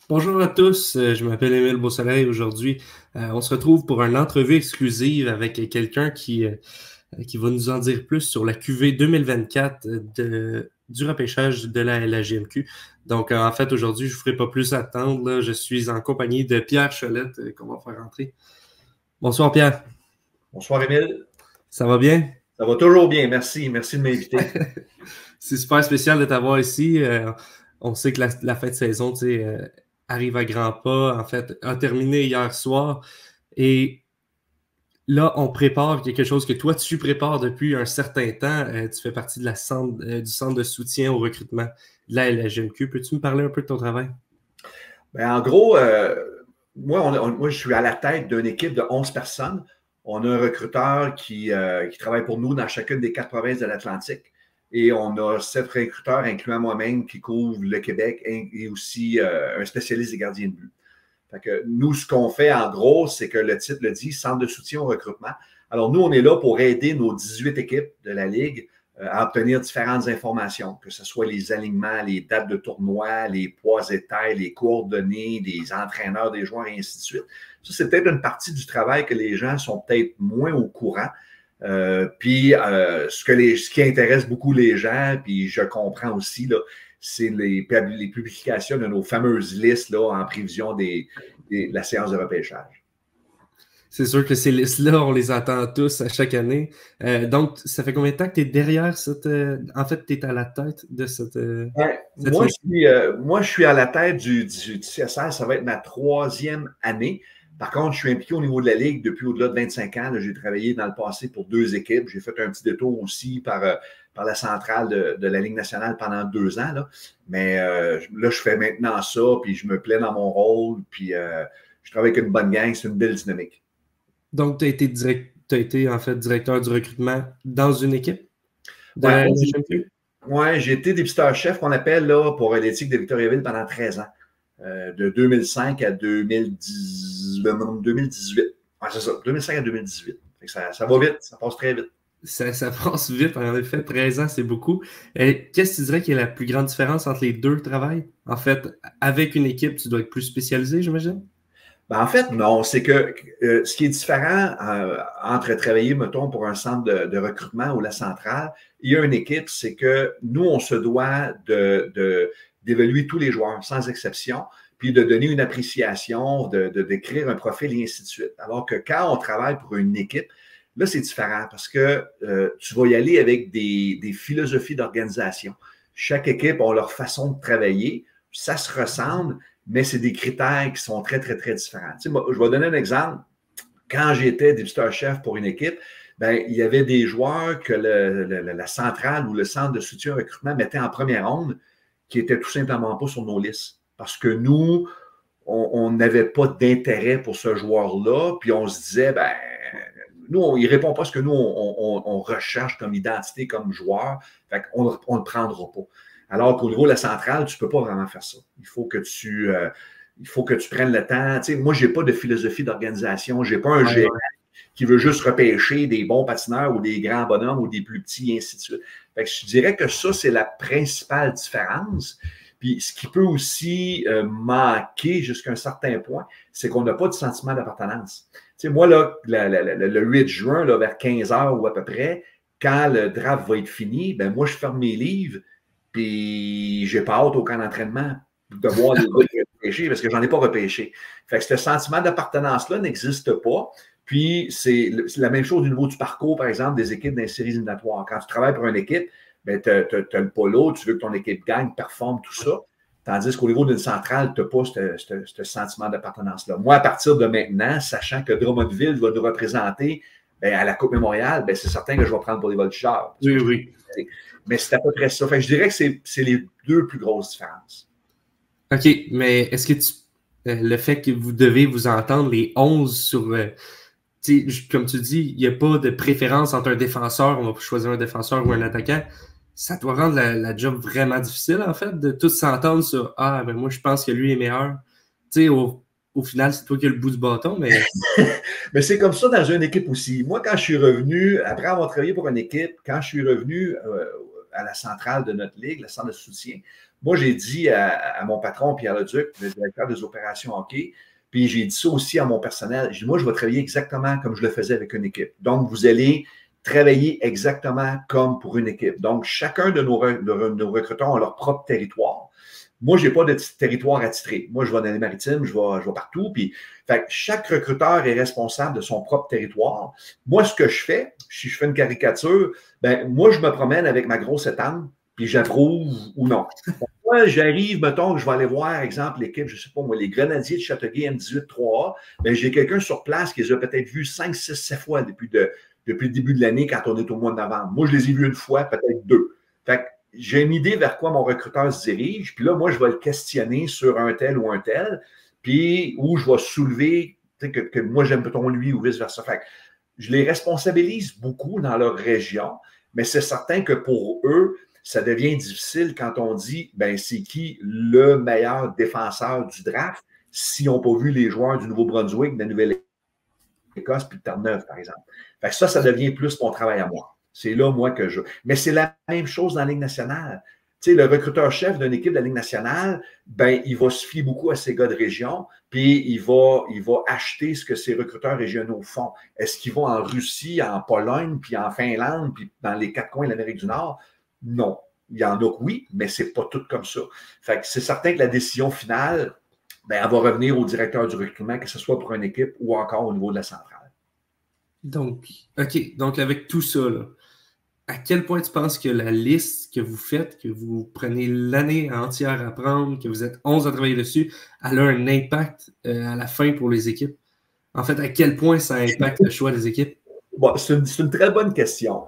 Bonjour à tous, je m'appelle Émile Beausoleil. Aujourd'hui, on se retrouve pour une entrevue exclusive avec quelqu'un qui va nous en dire plus sur la QV 2024 du repêchage de la LHJMQ. Donc, en fait, aujourd'hui, je ne vous ferai pas plus attendre. Là. Je suis en compagnie de Pierre Cholette qu'on va faire rentrer. Bonsoir, Pierre. Bonsoir, Émile. Ça va bien? Ça va toujours bien, merci. Merci de m'inviter. C'est super spécial de t'avoir ici. On sait que la fin de saison, tu sais, arrive à grands pas, en fait, a terminé hier soir. Et là, on prépare quelque chose que toi, tu prépares depuis un certain temps. Tu fais partie de du centre de soutien au recrutement de la LHJMQ. Peux-tu me parler un peu de ton travail? Bien, en gros, moi, je suis à la tête d'une équipe de 11 personnes. On a un recruteur qui travaille pour nous dans chacune des 4 provinces de l'Atlantique. Et on a 7 recruteurs, incluant moi-même, qui couvrent le Québec et aussi un spécialiste des gardiens de but. Fait que nous, ce qu'on fait, en gros, c'est que le titre le dit, Centre de soutien au recrutement. Alors, nous, on est là pour aider nos 18 équipes de la Ligue à obtenir différentes informations, que ce soit les alignements, les dates de tournoi, les poids et tailles, les coordonnées des entraîneurs, des joueurs, et ainsi de suite. Ça, c'est peut-être une partie du travail que les gens sont peut-être moins au courant. Ce qui intéresse beaucoup les gens, puis je comprends aussi, c'est les publications de nos fameuses listes là, en prévision de la séance de repêchage. C'est sûr que ces listes-là, on les attend tous à chaque année. Donc, ça fait combien de temps que tu es derrière cette... en fait, tu es à la tête de cette... Moi, je suis à la tête du CSR. Ça va être ma 3e année. Par contre, je suis impliqué au niveau de la Ligue depuis au-delà de 25 ans. J'ai travaillé dans le passé pour 2 équipes. J'ai fait un petit détour aussi par la centrale de la Ligue nationale pendant 2 ans. Là. Mais là, je fais maintenant ça, puis je me plais dans mon rôle, puis je travaille avec une bonne gang. C'est une belle dynamique. Donc, tu as été en fait directeur du recrutement dans une équipe de la LHJMQ? Oui, j'ai été dépisteur-chef qu'on appelle là, pour l'éthique de Victoriaville pendant 13 ans. De 2005 à 2018. Ouais, c'est ça, 2005 à 2018. Ça va vite, ça passe très vite. Ça passe vite, en effet, 13 ans, c'est beaucoup. Qu'est-ce que tu dirais qui est la plus grande différence entre les deux travails? En fait, avec une équipe, tu dois être plus spécialisé, j'imagine? Ben, en fait, non. C'est que ce qui est différent entre travailler, mettons, pour un centre de recrutement ou la centrale et une équipe, c'est que nous, on se doit d'évaluer tous les joueurs, sans exception, puis de donner une appréciation, de décrire un profil et ainsi de suite. Alors que quand on travaille pour une équipe, là, c'est différent parce que tu vas y aller avec des philosophies d'organisation. Chaque équipe a leur façon de travailler, ça se ressemble, mais c'est des critères qui sont très, très, très différents. Tu sais, moi, je vais donner un exemple. Quand j'étais dépisteur-chef pour une équipe, ben, il y avait des joueurs que la centrale ou le centre de soutien au recrutement mettait en première ronde qui n'étaient tout simplement pas sur nos listes. Parce que nous, on n'avait pas d'intérêt pour ce joueur-là, puis on se disait, ben, nous, il ne répond pas à ce que nous, on recherche comme identité, comme joueur, fait qu'on ne le prendra pas. Alors qu'au niveau de la centrale, tu ne peux pas vraiment faire ça. Il faut que tu prennes le temps. Tu sais, moi, je n'ai pas de philosophie d'organisation. Je n'ai pas un gérant qui veut juste repêcher des bons patineurs ou des grands bonhommes ou des plus petits, et ainsi de suite. Fait que je dirais que ça, c'est la principale différence. Puis ce qui peut aussi manquer jusqu'à un certain point, c'est qu'on n'a pas de sentiment d'appartenance. Tu sais, moi, là, le 8 juin, là, vers 15 h ou à peu près, quand le draft va être fini, ben moi, je ferme mes livres, puis j'ai pas hâte au camp d'entraînement de voir les gars repêcher parce que j'en ai pas repêché. Fait que ce sentiment d'appartenance-là n'existe pas. Puis c'est la même chose au niveau du parcours, par exemple, des équipes dans les séries éliminatoires. Quand tu travailles pour une équipe, ben, tu as le polo, tu veux que ton équipe gagne, performe, tout ça. Tandis qu'au niveau d'une centrale, tu n'as pas ce sentiment d'appartenance-là. Moi, à partir de maintenant, sachant que Drummondville va nous représenter ben, à la Coupe Mémorial, ben, c'est certain que je vais prendre pour les voltigeurs. Oui, oui. Mais c'est à peu près ça. Fait que je dirais que c'est les deux plus grosses différences. OK, mais est-ce que le fait que vous devez vous entendre les 11 sur... comme tu dis, il n'y a pas de préférence entre un défenseur, on va choisir un défenseur ou un attaquant. Ça doit rendre la job vraiment difficile, en fait, de tous s'entendre sur Ah, ben moi, je pense que lui est meilleur. Tu sais, au final, c'est toi qui as le bout du bâton, mais. Mais c'est comme ça dans une équipe aussi. Moi, quand je suis revenu, après avoir travaillé pour une équipe, quand je suis revenu à la centrale de notre ligue, la centre de soutien, moi, j'ai dit à mon patron, Pierre Leduc, le directeur des opérations hockey, puis j'ai dit ça aussi à mon personnel. J'ai dit, moi, je vais travailler exactement comme je le faisais avec une équipe. Donc, vous allez travailler exactement comme pour une équipe. Donc, chacun de nos recruteurs a leur propre territoire. Moi, je n'ai pas de territoire attitré. Moi, je vais dans les maritimes, je vais partout. Puis, fait, chaque recruteur est responsable de son propre territoire. Moi, ce que je fais, si je fais une caricature, ben, moi, je me promène avec ma grosse étame, puis j'approuve ou non. Moi, j'arrive, mettons, je vais aller voir, exemple, l'équipe, je ne sais pas moi, les Grenadiers de Châteauguay M18-3A. Ben, j'ai quelqu'un sur place qui les a peut-être vus 5, 6, 7 fois depuis le début de l'année quand on est au mois de novembre. Moi, je les ai vus une fois, peut-être deux. Fait que j'ai une idée vers quoi mon recruteur se dirige, puis là, moi, je vais le questionner sur un tel ou un tel, puis où je vais soulever que moi, j'aime plutôt lui ou vice-versa. Fait que je les responsabilise beaucoup dans leur région, mais c'est certain que pour eux, ça devient difficile quand on dit, ben c'est qui le meilleur défenseur du draft s'ils n'ont pas vu les joueurs du Nouveau-Brunswick, de la Nouvelle-Écosse, puis de Terre-Neuve, par exemple. Fait que ça devient plus mon travail à moi. C'est là, moi, que je... Mais c'est la même chose dans la Ligue nationale. Tu sais, le recruteur-chef d'une équipe de la Ligue nationale, ben, il va se fier beaucoup à ses gars de région, puis il va acheter ce que ses recruteurs régionaux font. Est-ce qu'ils vont en Russie, en Pologne, puis en Finlande, puis dans les 4 coins de l'Amérique du Nord? Non. Il y en a que oui, mais c'est pas tout comme ça. Fait que c'est certain que la décision finale, ben, elle va revenir au directeur du recrutement, que ce soit pour une équipe ou encore au niveau de la centrale. Donc, OK. Donc, avec tout ça, là, à quel point tu penses que la liste que vous faites, que vous prenez l'année entière à prendre, que vous êtes 11 à travailler dessus, elle a un impact à la fin pour les équipes? En fait, à quel point ça impacte le choix des équipes? Bon, c'est une très bonne question.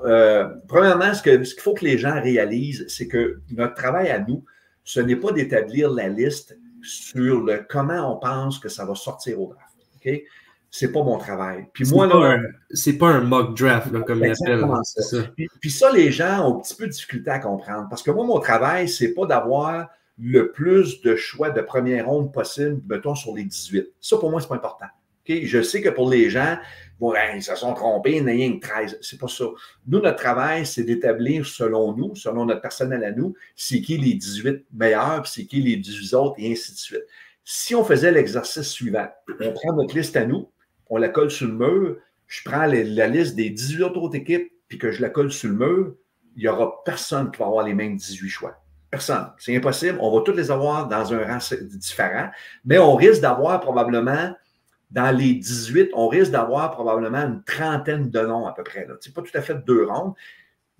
Premièrement, ce qu'il faut que les gens réalisent, c'est que notre travail à nous, ce n'est pas d'établir la liste sur le comment on pense que ça va sortir au draft. OK? C'est pas mon travail. Puis moi, là. C'est pas un mock draft, là, comme il appelle. Ça. Puis ça, les gens ont un petit peu de difficulté à comprendre. Parce que moi, mon travail, c'est pas d'avoir le plus de choix de première ronde possible, mettons, sur les 18. Ça, pour moi, c'est pas important. Okay? Je sais que pour les gens, bon, ils se sont trompés, il n'y a rien que 13. C'est pas ça. Nous, notre travail, c'est d'établir selon nous, selon notre personnel à nous, c'est qui les 18 meilleurs, puis c'est qui les 18 autres, et ainsi de suite. Si on faisait l'exercice suivant, on prend notre liste à nous, on la colle sur le mur, je prends la liste des 18 autres équipes, puis que je la colle sur le mur, il n'y aura personne qui va avoir les mêmes 18 choix. Personne. C'est impossible. On va tous les avoir dans un rang différent, mais on risque d'avoir probablement, dans les 18, on risque d'avoir probablement une trentaine de noms à peu près. C'est pas tout à fait 2 rondes.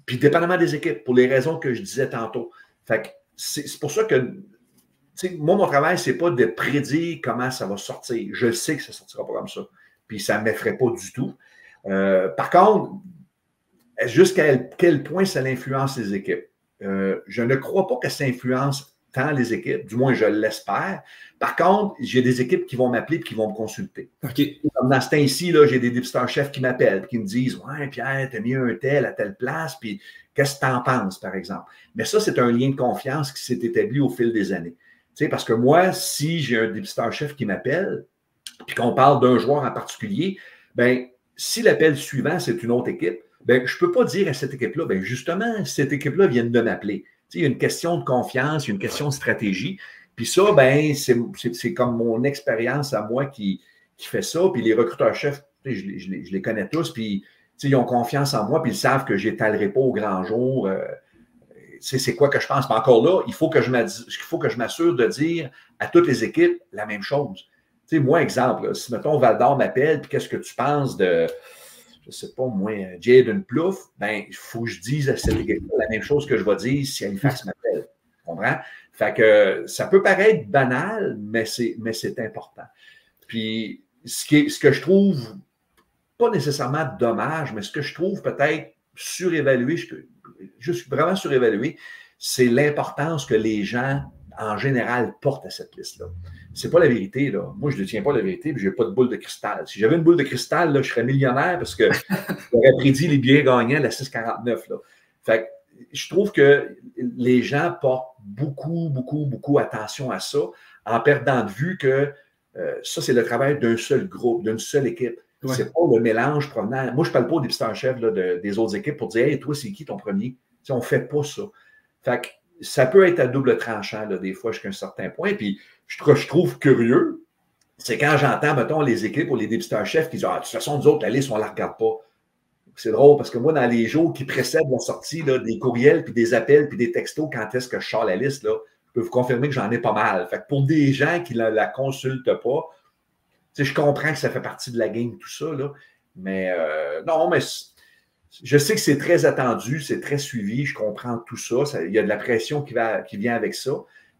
Puis dépendamment des équipes, pour les raisons que je disais tantôt. Fait que c'est pour ça que moi, mon travail, c'est pas de prédire comment ça va sortir. Je sais que ça ne sortira pas comme ça. Puis ça ne m'effraie pas du tout. Par contre, jusqu'à quel point ça influence les équipes? Je ne crois pas que ça influence tant les équipes, du moins je l'espère. Par contre, j'ai des équipes qui vont m'appeler et qui vont me consulter. Okay. Comme dans ce temps-ci, j'ai des dépisteurs-chefs qui m'appellent, qui me disent « Ouais, Pierre, tu as mis un tel à telle place, puis qu'est-ce que tu en penses, par exemple? » Mais ça, c'est un lien de confiance qui s'est établi au fil des années. Tu sais, parce que moi, si j'ai un dépisteur-chef qui m'appelle, puis qu'on parle d'un joueur en particulier, bien, si l'appel suivant, c'est une autre équipe, bien, je ne peux pas dire à cette équipe-là, bien, justement, cette équipe-là vient de m'appeler. Il y a une question de confiance, il y a une question de stratégie. Puis ça, ben, c'est comme mon expérience à moi qui fait ça. Puis les recruteurs-chefs, je les connais tous, puis ils ont confiance en moi, puis ils savent que je n'étalerai pas au grand jour. C'est quoi que je pense. Mais encore là, il faut que je m'assure de dire à toutes les équipes la même chose. Tu sais, moi, exemple, là, si, mettons, Val-d'Or m'appelle, puis qu'est-ce que tu penses de, je ne sais pas, moi, Jaden Plouffe, ben, il faut que je dise à cette équipe la même chose que je vais dire si Halifax m'appelle. Tu comprends? Fait que ça peut paraître banal, mais c'est important. Puis, ce que je trouve pas nécessairement dommage, mais ce que je trouve peut-être surévalué, juste vraiment surévalué, c'est l'importance que les gens, en général, portent à cette liste-là. C'est pas la vérité, là. Moi, je ne détiens pas la vérité, puis je n'ai pas de boule de cristal. Si j'avais une boule de cristal, là, je serais millionnaire parce que j'aurais prédit les billets gagnants à la 6,49. Là. Fait que je trouve que les gens portent beaucoup attention à ça, en perdant de vue que ça, c'est le travail d'un seul groupe, d'une seule équipe. Ouais. C'est pas le mélange provenant. Moi, je ne parle pas des pisteurs-chefs des autres équipes pour dire, hey, toi, c'est qui ton premier? T'sais, on ne fait pas ça. Fait que ça peut être à double tranchant, là, des fois, jusqu'à un certain point. Puis, je trouve curieux, c'est quand j'entends, mettons, les équipes ou les dépisteurs-chefs qui disent, ah, de toute façon, nous autres, la liste, on ne la regarde pas. C'est drôle parce que moi, dans les jours qui précèdent la sortie, là, des courriels, puis des appels, puis des textos, quand est-ce que je sors la liste, là, je peux vous confirmer que j'en ai pas mal. Fait que pour des gens qui ne la consultent pas, je comprends que ça fait partie de la game, tout ça, là, mais non, mais je sais que c'est très attendu, c'est très suivi, je comprends tout ça. Il y a de la pression qui vient avec ça,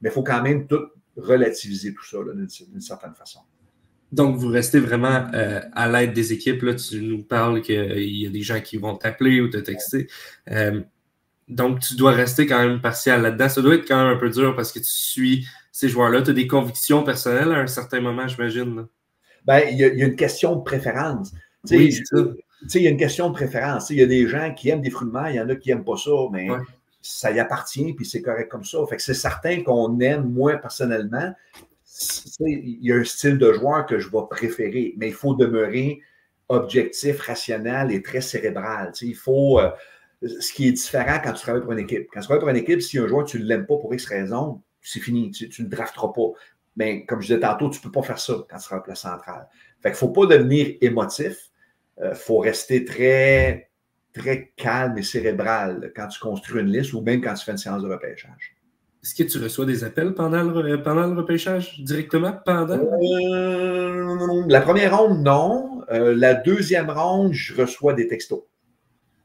mais il faut quand même tout relativiser tout ça d'une certaine façon. Donc, vous restez vraiment à l'aide des équipes. Là, tu nous parles qu'il y a des gens qui vont t'appeler ou te texter. Donc, tu dois rester quand même partial là-dedans. Ça doit être quand même un peu dur parce que tu suis ces joueurs-là. Tu as des convictions personnelles à un certain moment, j'imagine. Ben, il y a une question de préférence. Oui, c'est ça. Il y a une question de préférence. Il y a des gens qui aiment des fruits de mer, il y en a qui n'aiment pas ça, mais ça y appartient, puis c'est correct comme ça. Fait que c'est certain qu'on aime, moi, personnellement, il y a un style de joueur que je vais préférer, mais il faut demeurer objectif, rationnel et très cérébral. Il faut... ce qui est différent quand tu travailles pour une équipe. Quand tu travailles pour une équipe, si un joueur, tu ne l'aimes pas pour X raison, c'est fini, tu ne le drafteras pas. Mais comme je disais tantôt, tu ne peux pas faire ça quand tu seras à la place centrale. Fait qu'il ne faut pas devenir émotif. Il faut rester très, très calme et cérébral quand tu construis une liste ou même quand tu fais une séance de repêchage. Est-ce que tu reçois des appels pendant le repêchage, directement pendant? La première ronde, non. La deuxième ronde, je reçois des textos.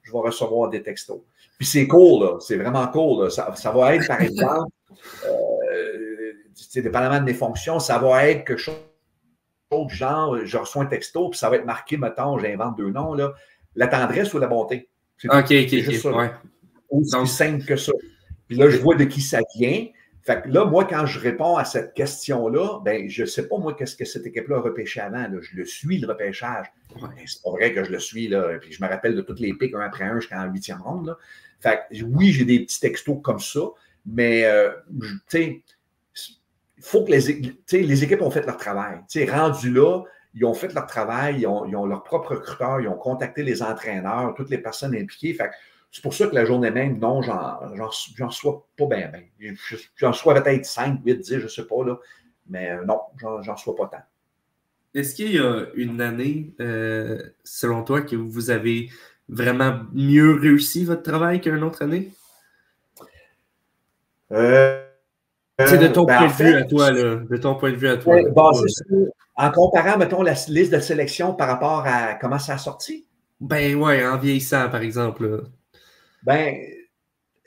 Je vais recevoir des textos. Puis c'est cool, là. C'est vraiment cool. Là. Ça va être, par exemple, dépendamment de mes fonctions, ça va être quelque chose du genre, je reçois un texto, puis ça va être marqué, mettons, j'invente deux noms, là, la tendresse ou la bonté. C'est juste ça. Ouais. Aussi simple que ça. Puis là, je vois de qui ça vient. Fait que là, moi, quand je réponds à cette question-là, ben, je ne sais pas, moi, qu'est-ce que cette équipe-là a repêché avant. Là. Je le suis, le repêchage. Ouais. C'est pas vrai que je le suis, là. Puis je me rappelle de toutes les pics, un après un, jusqu'en 8e ronde. Là. Fait que, oui, j'ai des petits textos comme ça, mais, tu sais, il faut que les équipes ont fait leur travail. Rendus là, ils ont fait leur travail, ils ont leur propre recruteur, ils ont contacté les entraîneurs, toutes les personnes impliquées. Fait que c'est pour ça que la journée même, non, j'en reçois pas bien. J'en reçois peut-être 5, 8, 10, je ne sais pas, là. Mais non, j'en reçois pas tant. Est-ce qu'il y a une année, selon toi, que vous avez vraiment mieux réussi votre travail qu'une autre année? C'est de ton point de vue à toi, là. De ton point de vue à toi. En comparant, mettons, la liste de sélection par rapport à comment ça a sorti? Ben ouais, en vieillissant, par exemple. Là. Ben,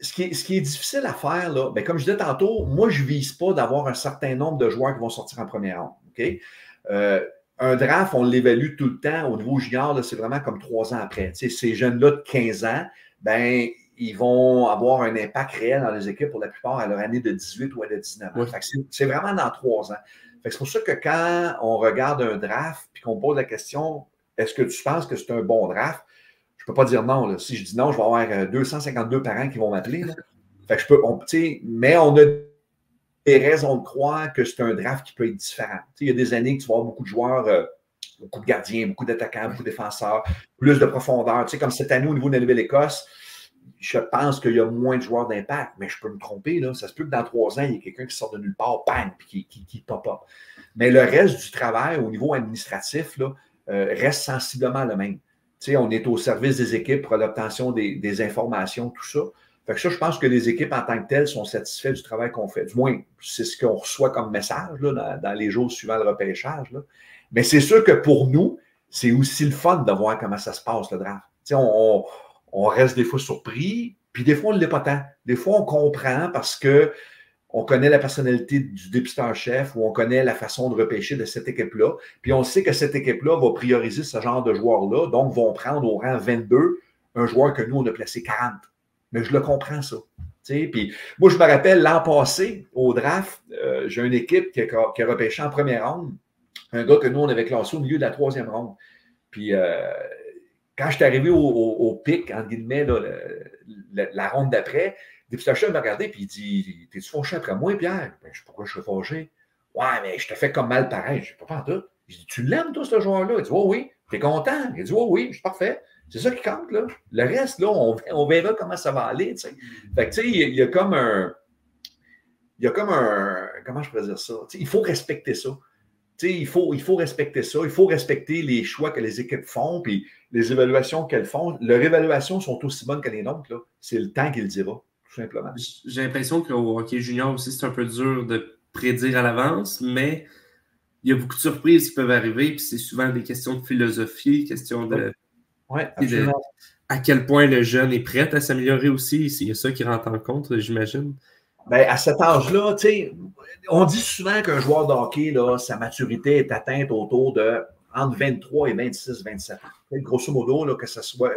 ce qui est difficile à faire, là, ben, comme je disais tantôt, moi, je ne vise pas d'avoir un certain nombre de joueurs qui vont sortir en première ronde. Okay? Un draft, on l'évalue tout le temps. Au niveau junior, c'est vraiment comme 3 ans après. T'sais, ces jeunes-là de 15 ans, ben, ils vont avoir un impact réel dans les équipes pour la plupart à leur année de 18 ou à de 19 ans. Ouais. C'est vraiment dans 3 ans. C'est pour ça que quand on regarde un draft et qu'on pose la question, est-ce que tu penses que c'est un bon draft? Je ne peux pas dire non. Là. Si je dis non, je vais avoir 252 parents qui vont m'appeler. Mais on a des raisons de croire que c'est un draft qui peut être différent. Il y a des années que tu vas avoir beaucoup de joueurs, beaucoup de gardiens, beaucoup d'attaquants, beaucoup de défenseurs, plus de profondeur. Comme cette année au niveau de la Nouvelle-Écosse, je pense qu'il y a moins de joueurs d'impact, mais je peux me tromper. Là. Ça se peut que dans 3 ans, il y ait quelqu'un qui sort de nulle part, bang, puis qui pop up. Mais le reste du travail au niveau administratif là, reste sensiblement le même. On est au service des équipes pour l'obtention des informations, tout ça. Fait que ça, je pense que les équipes en tant que telles sont satisfaites du travail qu'on fait. Du moins, c'est ce qu'on reçoit comme message là, dans les jours suivant le repêchage. Là. Mais c'est sûr que pour nous, c'est aussi le fun de voir comment ça se passe, le draft. On reste des fois surpris, puis des fois, on ne l'est pas tant. Des fois, on comprend parce que on connaît la personnalité du dépisteur-chef ou on connaît la façon de repêcher de cette équipe-là. Puis on sait que cette équipe-là va prioriser ce genre de joueurs-là, donc vont prendre au rang 22 un joueur que nous, on a placé 40. Mais je le comprends, ça. Puis moi, je me rappelle l'an passé, au draft, j'ai une équipe qui a repêché en première ronde un gars que nous, on avait classé au milieu de la 3e ronde. Puis quand je suis arrivé au pic, entre guillemets, là, la ronde d'après, le dépisteur-chef m'a regardé et il dit, t'es-tu fâché après moi, Pierre? Ben, je sais pourquoi je suis fâché. Ouais, mais je te fais comme mal pareil. Je dis, pas en tout. Je dis, tu l'aimes, toi, ce joueur-là? Il dit, oh, oui. T'es content? Il dit, oh, oui, je suis parfait. C'est ça qui compte, là. Le reste, là, on verra comment ça va aller, tu sais. Fait que, tu sais, il y a comme un. Comment je pourrais dire ça? T'sais, il faut respecter ça. Il faut respecter ça. Il faut respecter les choix que les équipes font, puis les évaluations qu'elles font. Leurs évaluations sont aussi bonnes que les nôtres, là. C'est le temps qui le dira, tout simplement. J'ai l'impression qu'au hockey junior aussi, c'est un peu dur de prédire à l'avance, mais il y a beaucoup de surprises qui peuvent arriver, puis c'est souvent des questions de philosophie, questions de, à quel point le jeune est prêt à s'améliorer aussi. Il y a ça qui rentre en compte, j'imagine. Ben, à cet âge-là, on dit souvent qu'un joueur de hockey, là, sa maturité est atteinte autour de entre 23 et 26, 27 ans. Grosso modo, là, que ce soit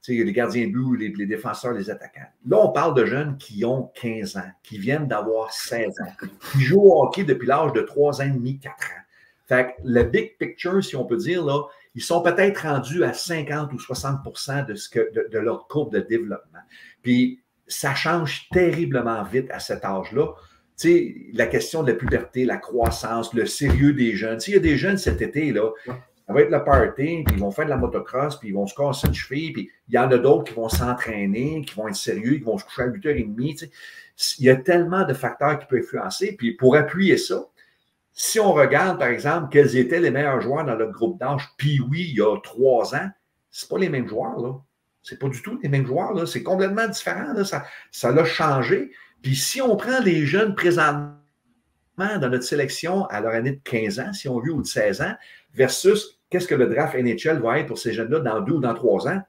les gardiens de but, les défenseurs, les attaquants. Là, on parle de jeunes qui ont 15 ans, qui viennent d'avoir 16 ans, qui jouent au hockey depuis l'âge de 3 ans et demi, 4 ans. Fait que le big picture, si on peut dire, là, ils sont peut-être rendus à 50 ou 60% de leur courbe de développement. Puis, ça change terriblement vite à cet âge-là. Tu sais, la question de la puberté, la croissance, le sérieux des jeunes. Tu sais, il y a des jeunes cet été, là, ça va être le party, puis ils vont faire de la motocross, puis ils vont se casser une cheville, puis il y en a d'autres qui vont s'entraîner, qui vont être sérieux, qui vont se coucher à 8h30. Tu sais. Il y a tellement de facteurs qui peuvent influencer. Puis pour appuyer ça, si on regarde, par exemple, quels étaient les meilleurs joueurs dans notre groupe d'âge, puis oui, il y a 3 ans, c'est pas les mêmes joueurs, là. C'est pas du tout les mêmes joueurs, là. C'est complètement différent, là. Ça l'a changé. Puis si on prend les jeunes présentement dans notre sélection à leur année de 15 ans, si on veut, ou de 16 ans, versus qu'est-ce que le draft NHL va être pour ces jeunes-là dans 2 ou dans 3 ans,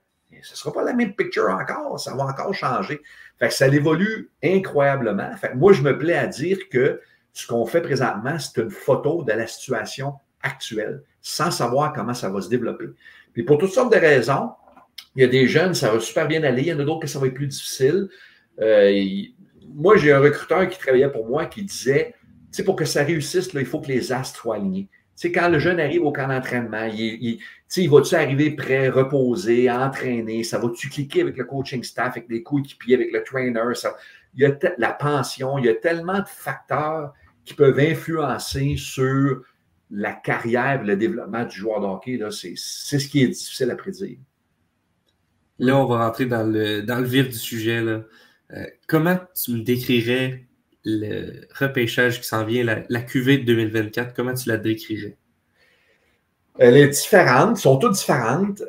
ce ne sera pas la même picture encore. Ça va encore changer. Fait que ça évolue incroyablement. Fait que moi, je me plais à dire que ce qu'on fait présentement, c'est une photo de la situation actuelle, sans savoir comment ça va se développer. Puis pour toutes sortes de raisons, il y a des jeunes, ça va super bien aller. Il y en a d'autres que ça va être plus difficile. Moi, j'ai un recruteur qui travaillait pour moi qui disait, tu sais, pour que ça réussisse, là, il faut que les astres soient alignés. Tu sais, quand le jeune arrive au camp d'entraînement, il va-tu arriver prêt, reposé, entraîné? Ça va-tu cliquer avec le coaching staff, avec les coéquipiers, avec le trainer? Il y a la pension, il y a tellement de facteurs qui peuvent influencer sur la carrière, le développement du joueur de hockey. C'est ce qui est difficile à prédire. Là, on va rentrer dans le vif du sujet, là. Comment tu me décrirais le repêchage qui s'en vient, la QV de 2024, comment tu la décrirais? Elle est différente, sont toutes différentes.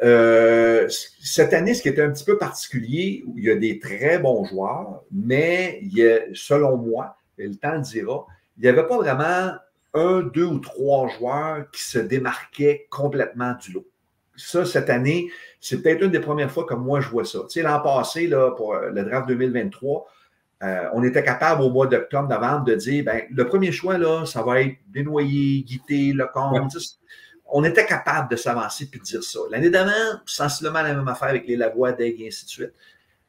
Cette année, ce qui était un petit peu particulier, il y a des très bons joueurs, mais il y a, selon moi, et le temps le dira, il n'y avait pas vraiment 1, 2 ou 3 joueurs qui se démarquaient complètement du lot. Ça, cette année, c'est peut-être une des premières fois que moi, je vois ça. Tu sais, l'an passé, là, pour le draft 2023, on était capable au mois d'octobre, novembre, de dire, ben, le premier choix, là, ça va être Desnoyers, Guité, Lecomte. Ouais. On était capable de s'avancer puis de dire ça. L'année d'avant, sensiblement la même affaire avec les Lavoie, Daigle et ainsi de suite.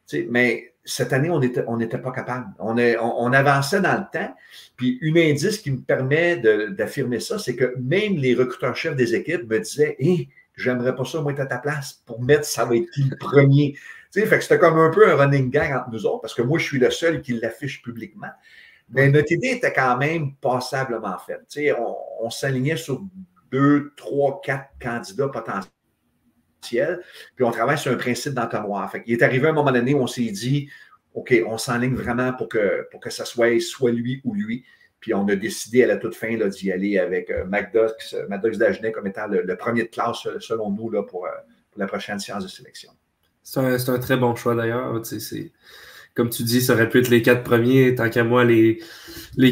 Tu sais, mais cette année, on n'était pas capable. On avançait dans le temps. Puis, un indice qui me permet d'affirmer ça, c'est que même les recruteurs-chefs des équipes me disaient, hey, j'aimerais pas ça, moi, être à ta place pour mettre ça va être qui le premier. Tu sais, fait que c'était comme un peu un running gag entre nous autres, parce que moi, je suis le seul qui l'affiche publiquement. Mais notre idée était quand même passablement faite. Tu sais, on s'alignait sur 2, 3, 4 candidats potentiels, puis on travaille sur un principe d'entonnoir. Fait qu'il est arrivé un moment donné où on s'est dit, OK, on s'enligne vraiment pour que ça soit lui ou lui. Puis on a décidé à la toute fin d'y aller avec Maddox Dagenet comme étant le premier de classe, selon nous, là, pour la prochaine séance de sélection. C'est un très bon choix d'ailleurs. Comme tu dis, ça aurait pu être les 4 premiers. Tant qu'à moi, les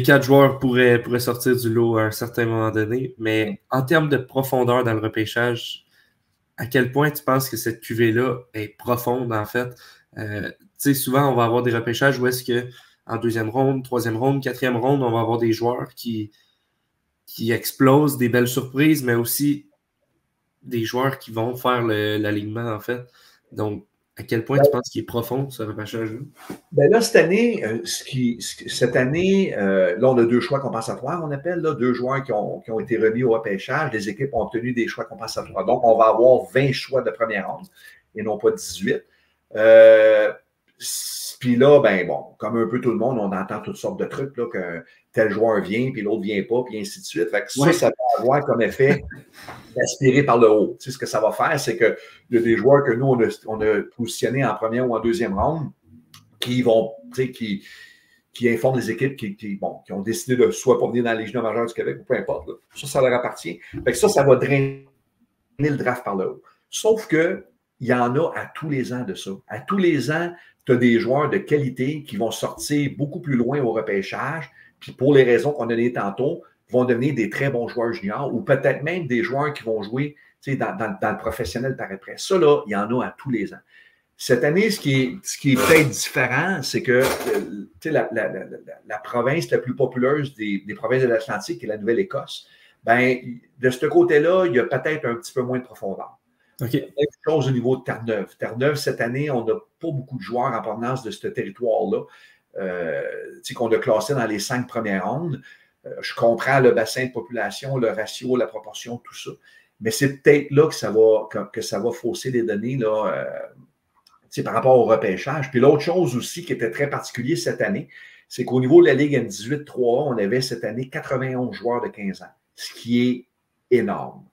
4 joueurs pourraient sortir du lot à un certain moment donné. Mais en termes de profondeur dans le repêchage, à quel point tu penses que cette QV-là est profonde, en fait? Souvent, on va avoir des repêchages où est-ce que en deuxième ronde, troisième ronde, quatrième ronde, on va avoir des joueurs qui explosent, des belles surprises, mais aussi des joueurs qui vont faire l'alignement, en fait. Donc, à quel point tu penses qu'il est profond, ce repêchage-là? Ben là, cette année, là, on a 2 choix compensatoires, on appelle, là, 2 joueurs qui ont été remis au repêchage. Les équipes ont obtenu des choix compensatoires. Donc, on va avoir 20 choix de première ronde et non pas 18. Puis là, ben bon, comme un peu tout le monde, on entend toutes sortes de trucs, là, que tel joueur vient, puis l'autre ne vient pas, puis ainsi de suite. Fait que ça va avoir comme effet d'aspirer par le haut. Tu sais, ce que ça va faire, c'est qu'il y a des joueurs que nous, on a positionnés en première ou en deuxième ronde qui vont, tu sais, qui informent les équipes qui ont décidé de soit pas venir dans les juniors majeurs du Québec ou peu importe. Là. Ça leur appartient. Fait que ça va drainer le draft par le haut. Sauf que il y en a à tous les ans de ça. À tous les ans, tu as des joueurs de qualité qui vont sortir beaucoup plus loin au repêchage, puis pour les raisons qu'on a données tantôt, vont devenir des très bons joueurs juniors ou peut-être même des joueurs qui vont jouer dans le professionnel par après. Ça, là, il y en a à tous les ans. Cette année, ce qui est peut-être différent, c'est que la province la plus populeuse des provinces de l'Atlantique, qui est la Nouvelle-Écosse, ben, de ce côté-là, il y a peut-être un petit peu moins de profondeur. Okay. Même chose au niveau de Terre-Neuve. Terre-Neuve, cette année, on n'a pas beaucoup de joueurs en provenance de ce territoire-là, qu'on a classé dans les 5 premières rondes. Je comprends le bassin de population, le ratio, la proportion, tout ça. Mais c'est peut-être là que ça va fausser les données là, par rapport au repêchage. Puis l'autre chose aussi qui était très particulier cette année, c'est qu'au niveau de la Ligue M18-3A, on avait cette année 91 joueurs de 15 ans, ce qui est énorme.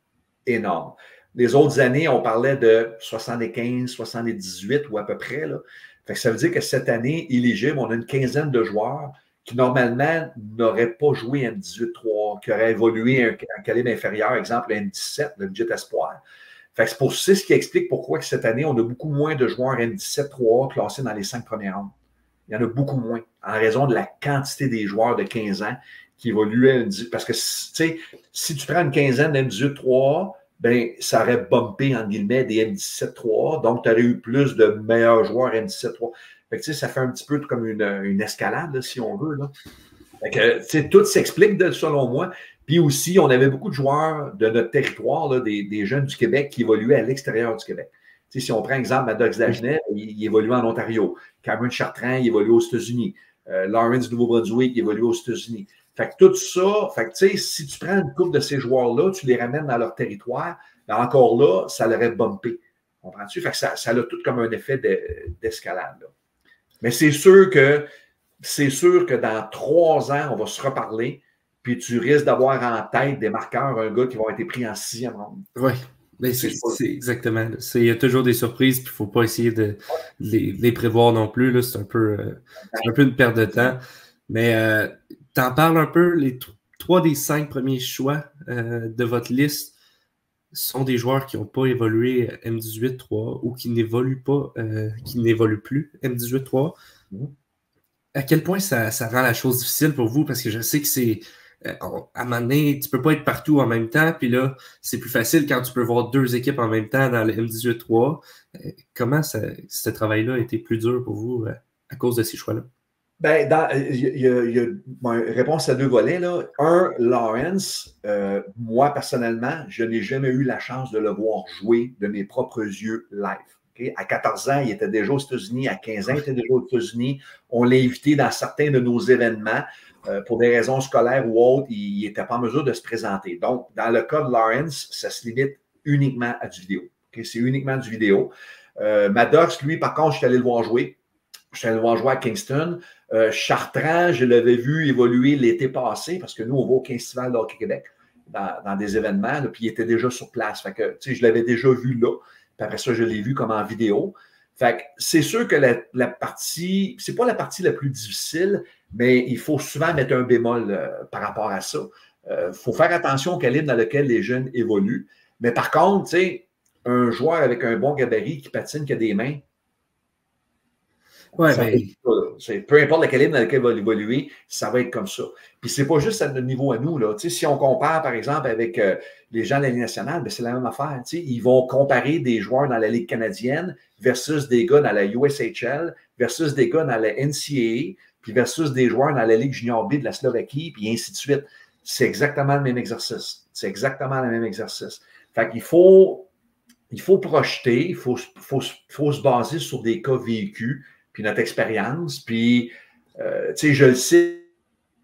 Énorme. Les autres années, on parlait de 75, 78 ou à peu près. Là. Fait que ça veut dire que cette année, éligible, on a une quinzaine de joueurs qui, normalement, n'auraient pas joué M18-3A, qui auraient évolué un calibre inférieur, exemple le M17, le budget espoir. Fait que c'est ce qui explique pourquoi que cette année, on a beaucoup moins de joueurs M17-3A classés dans les 5 premières rondes. Il y en a beaucoup moins, en raison de la quantité des joueurs de 15 ans qui évoluent à M18. Parce que, tu sais, si tu prends une quinzaine d'M18-3A, ben, ça aurait bumpé, entre guillemets, des M17-3A. Donc, tu aurais eu plus de meilleurs joueurs M17-3A. Fait que, tu sais, ça fait un petit peu comme une escalade, là, si on veut. Là. Fait que, tu sais, tout s'explique, selon moi. Puis aussi, on avait beaucoup de joueurs de notre territoire, là, des jeunes du Québec qui évoluaient à l'extérieur du Québec. Tu sais, si on prend exemple Maddox Dagenet, il évolue en Ontario. Cameron Chartrand, il évolue aux États-Unis. Lawrence du Nouveau-Brunswick, il évolue aux États-Unis. Fait que tout ça, fait que, tu sais, si tu prends une couple de ces joueurs-là, tu les ramènes dans leur territoire, ben encore là, ça l'aurait bumpé. Comprends-tu? Fait que ça a tout comme un effet d'escalade. Là. Mais c'est sûr que dans 3 ans, on va se reparler, puis tu risques d'avoir en tête des marqueurs, un gars qui va être pris en 6e ronde. Oui, mais c'est exactement. Il y a toujours des surprises, puis il ne faut pas essayer de les prévoir non plus. C'est un peu une perte de temps. Mais tu en parles un peu, les 3 des 5 premiers choix de votre liste sont des joueurs qui n'ont pas évolué M18-3 ou qui n'évoluent pas, qui n'évoluent plus M18-3. À quel point ça rend la chose difficile pour vous? Parce que je sais que c'est à un moment donné, tu ne peux pas être partout en même temps, puis là, c'est plus facile quand tu peux voir 2 équipes en même temps dans le M18-3. Comment ce travail-là a été plus dur pour vous à cause de ces choix-là? Ben, il y a une réponse à 2 volets. Là. Un, Lawrence, moi, personnellement, je n'ai jamais eu la chance de le voir jouer de mes propres yeux live. Okay? À 14 ans, il était déjà aux États-Unis. À 15 ans, il était déjà aux États-Unis. On l'a invité dans certains de nos événements. Pour des raisons scolaires ou autres, il n'était pas en mesure de se présenter. Donc, dans le cas de Lawrence, ça se limite uniquement à du vidéo. Okay? C'est uniquement du vidéo. Maddox, lui, par contre, je suis allé le voir jouer. Je suis allé le voir jouer à Kingston. Chartrand, je l'avais vu évoluer l'été passé, parce que nous, on va au Festival de Hockey Québec dans des événements, là, puis il était déjà sur place. Fait que, je l'avais déjà vu là. Puis après ça, je l'ai vu comme en vidéo. Fait que c'est sûr que la partie, c'est pas la partie la plus difficile, mais il faut souvent mettre un bémol par rapport à ça. Il faut faire attention au calibre dans lequel les jeunes évoluent. Mais par contre, tu sais, un joueur avec un bon gabarit qui patine, qui a des mains, ouais, peu importe le calibre dans lequel il va évoluer, ça va être comme ça. Puis c'est pas juste à notre niveau à nous. Là. Si on compare, par exemple, avec les gens de la Ligue nationale, ben c'est la même affaire. Ils vont comparer des joueurs dans la Ligue canadienne versus des gars dans la USHL versus des gars dans la NCAA puis versus des joueurs dans la Ligue junior B de la Slovaquie, puis ainsi de suite. C'est exactement le même exercice. C'est exactement le même exercice. Fait qu'il faut projeter, il faut se baser sur des cas vécus, puis notre expérience. Puis, tu sais, je le sais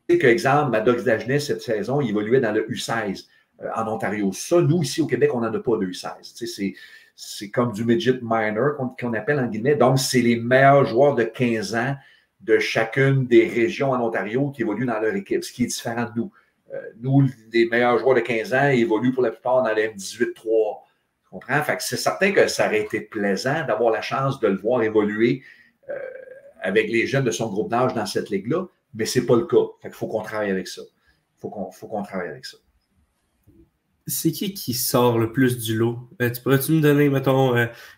que, exemple, Maddox Dagenet, cette saison, il évoluait dans le U16 en Ontario. Ça, nous, ici au Québec, on n'en a pas de U16. Tu sais, c'est comme du midget minor qu'on appelle en guillemets. Donc, c'est les meilleurs joueurs de 15 ans de chacune des régions en Ontario qui évoluent dans leur équipe, ce qui est différent de nous. Nous, les meilleurs joueurs de 15 ans évoluent pour la plupart dans les M18-3. Tu comprends? Fait que c'est certain que ça aurait été plaisant d'avoir la chance de le voir évoluer avec les jeunes de son groupe d'âge dans cette ligue-là, mais ce n'est pas le cas. Fait qu'il faut qu'on travaille avec ça. Il faut qu'on travaille avec ça. C'est qui sort le plus du lot? Tu pourrais-tu me donner, mettons,